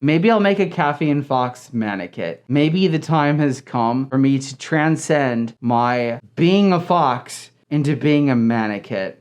Maybe I'll make a Caffeine Fox manikit. Maybe the time has come for me to transcend my being a fox into being a manikit.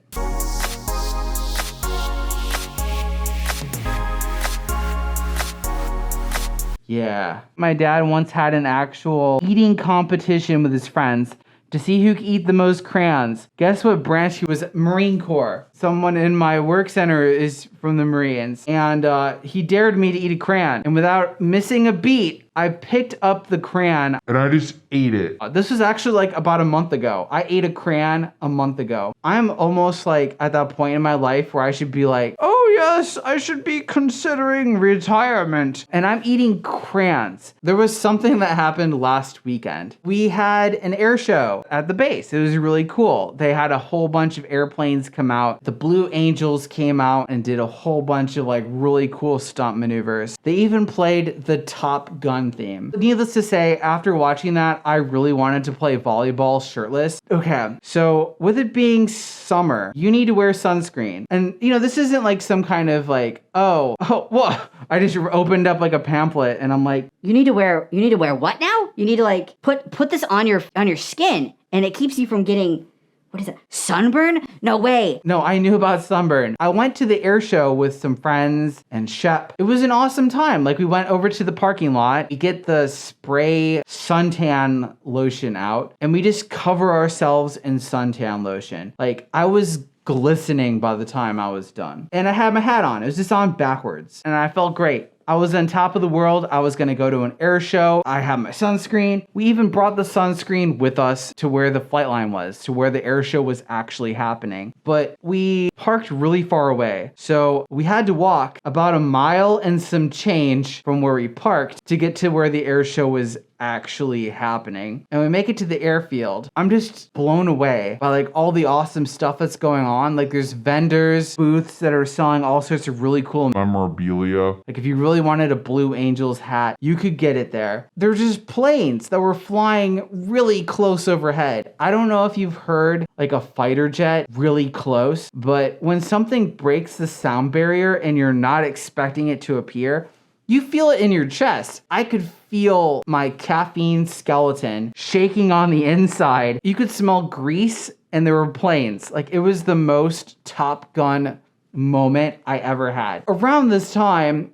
Yeah. My dad once had an actual eating competition with his friends to see who could eat the most crayons. Guess what branch he was? Marine Corps. Someone in my work center is from the Marines. And he dared me to eat a crayon. And without missing a beat, I picked up the crayon. And I just ate it. This was actually like about a month ago. I ate a crayon a month ago. I'm almost like at that point in my life where I should be like, oh yes, I should be considering retirement. And I'm eating crayons. There was something that happened last weekend. We had an air show at the base. It was really cool. They had a whole bunch of airplanes come out. The Blue Angels came out and did a whole bunch of like really cool stunt maneuvers. They even played the Top Gun theme. Needless to say, after watching that, I really wanted to play volleyball shirtless. Okay, so with it being summer, you need to wear sunscreen. And you know, this isn't like some kind of like, whoa. I just opened up like a pamphlet and I'm like, you need to wear what now? You need to like put this on your skin and it keeps you from getting, what is it, sunburn? No way. No, I knew about sunburn. I went to the air show with some friends and Shep. It was an awesome time. Like we went over to the parking lot, we get the spray suntan lotion out and we just cover ourselves in suntan lotion. Like I was glistening by the time I was done. And I had my hat on. It was just on backwards and I felt great. I was on top of the world. I was gonna go to an air show. I had my sunscreen. We even brought the sunscreen with us to where the flight line was, to where the air show was actually happening. But we parked really far away. So we had to walk about a mile and some change from where we parked to get to where the air show was actually happening. And we make it to the airfield. I'm just blown away by like all the awesome stuff that's going on. Like there's vendors, booths that are selling all sorts of really cool memorabilia. Like if you really wanted a Blue Angels hat, you could get it there. There's just planes that were flying really close overhead. I don't know if you've heard like a fighter jet really close, but when something breaks the sound barrier and you're not expecting it to appear, you feel it in your chest. I could feel my caffeine skeleton shaking on the inside. You could smell grease and there were planes. Like it was the most Top Gun moment I ever had. Around this time,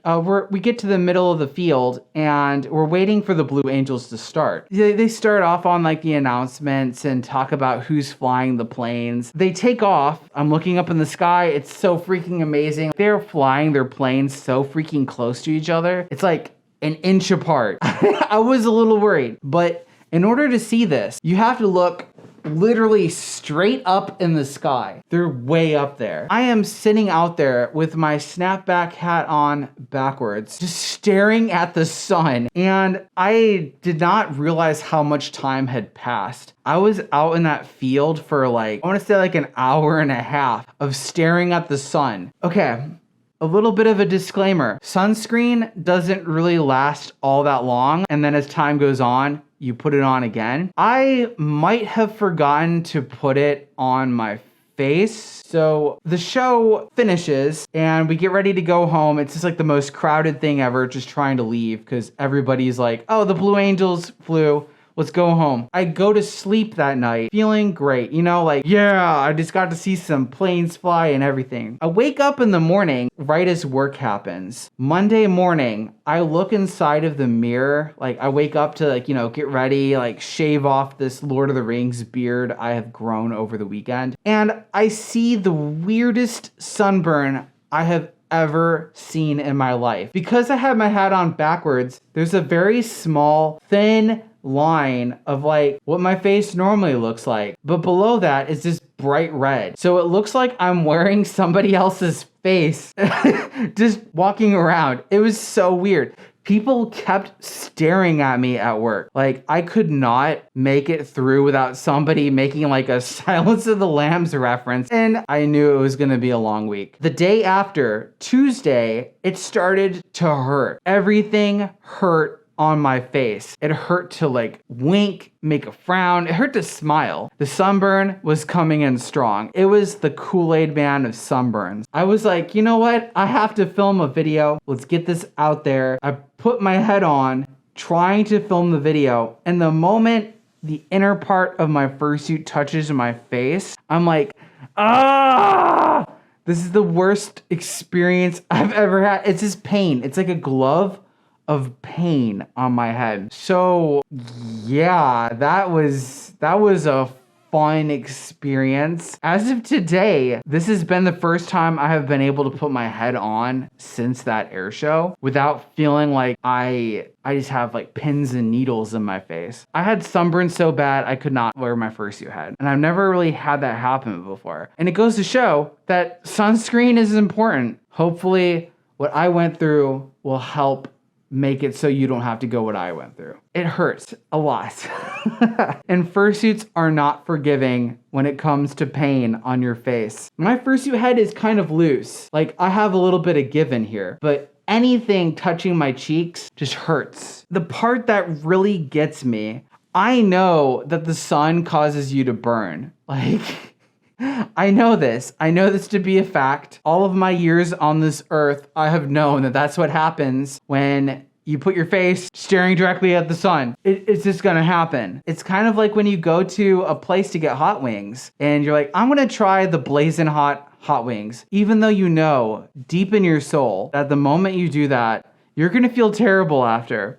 we get to the middle of the field and we're waiting for the Blue Angels to start. They start off on like the announcements and talk about who's flying the planes. They take off. I'm looking up in the sky. It's so freaking amazing. They're flying their planes so freaking close to each other. It's like an inch apart. I was a little worried, but in order to see this, you have to look literally straight up in the sky. They're way up there. I am sitting out there with my snapback hat on backwards, just staring at the sun. And I did not realize how much time had passed. I was out in that field for like, I want to say like an hour and a half of staring at the sun. Okay. A little bit of a disclaimer. Sunscreen doesn't really last all that long. And then as time goes on, you put it on again. I might have forgotten to put it on my face. So the show finishes and we get ready to go home. It's just like the most crowded thing ever, just trying to leave because everybody's like, oh, the Blue Angels flew. Let's go home. I go to sleep that night feeling great. You know, like, yeah, I just got to see some planes fly and everything. I wake up in the morning right as work happens. Monday morning, I look inside of the mirror. Like I wake up to like, you know, get ready, like shave off this Lord of the Rings beard I have grown over the weekend. And I see the weirdest sunburn I have ever seen in my life. Because I have my hat on backwards, there's a very small, thin line of like what my face normally looks like. But below that is this bright red. So it looks like I'm wearing somebody else's face just walking around. It was so weird. People kept staring at me at work. Like I could not make it through without somebody making like a Silence of the Lambs reference. And I knew it was gonna be a long week. The day after, Tuesday, it started to hurt. Everything hurt on my face. It hurt to like wink, make a frown. It hurt to smile. The sunburn was coming in strong. It was the Kool-Aid man of sunburns. I was like, you know what? I have to film a video. Let's get this out there. I put my head on, trying to film the video. And the moment the inner part of my fursuit touches my face, I'm like, ah! This is the worst experience I've ever had. It's just pain. It's like a glove of pain on my head. So yeah, that was a fun experience. As of today, this has been the first time I have been able to put my head on since that air show without feeling like I just have like pins and needles in my face. I had sunburn so bad I could not wear my fursuit head. And I've never really had that happen before. And it goes to show that sunscreen is important. Hopefully what I went through will help make it so you don't have to go what I went through. It hurts a lot. And fursuits are not forgiving when it comes to pain on your face. My fursuit head is kind of loose. Like I have a little bit of give in here, but anything touching my cheeks just hurts. The part that really gets me, I know that the sun causes you to burn. Like, I know this to be a fact. All of my years on this earth, I have known that that's what happens when you put your face staring directly at the sun. It's just gonna happen. It's kind of like when you go to a place to get hot wings and you're like, I'm gonna try the blazing hot wings. Even though you know deep in your soul that the moment you do that, you're gonna feel terrible after.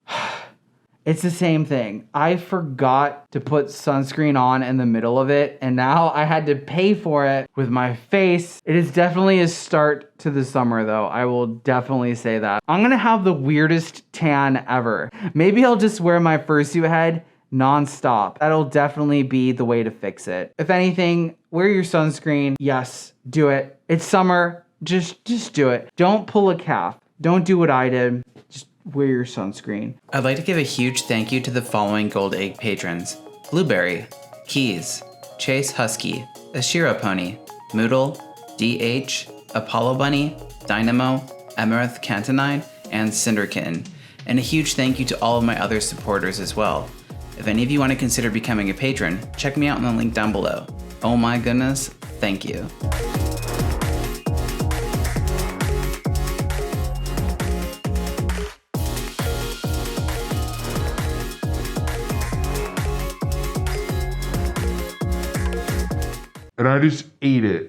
It's the same thing. I forgot to put sunscreen on in the middle of it, and now I had to pay for it with my face. It is definitely a start to the summer, though. I will definitely say that. I'm gonna have the weirdest tan ever. Maybe I'll just wear my fursuit head nonstop. That'll definitely be the way to fix it. If anything, wear your sunscreen. Yes, do it. It's summer. Just do it. Don't pull a calf. Don't do what I did. Just wear your sunscreen. I'd like to give a huge thank you to the following Gold Egg patrons: Blueberry, Keys, Chase Husky, Ashira Pony, Moodle, DH, Apollo Bunny, Dynamo, Emerith Cantonine, and Cinder Kitten. And a huge thank you to all of my other supporters as well. If any of you want to consider becoming a patron, check me out on the link down below. Oh my goodness, thank you. And I just ate it.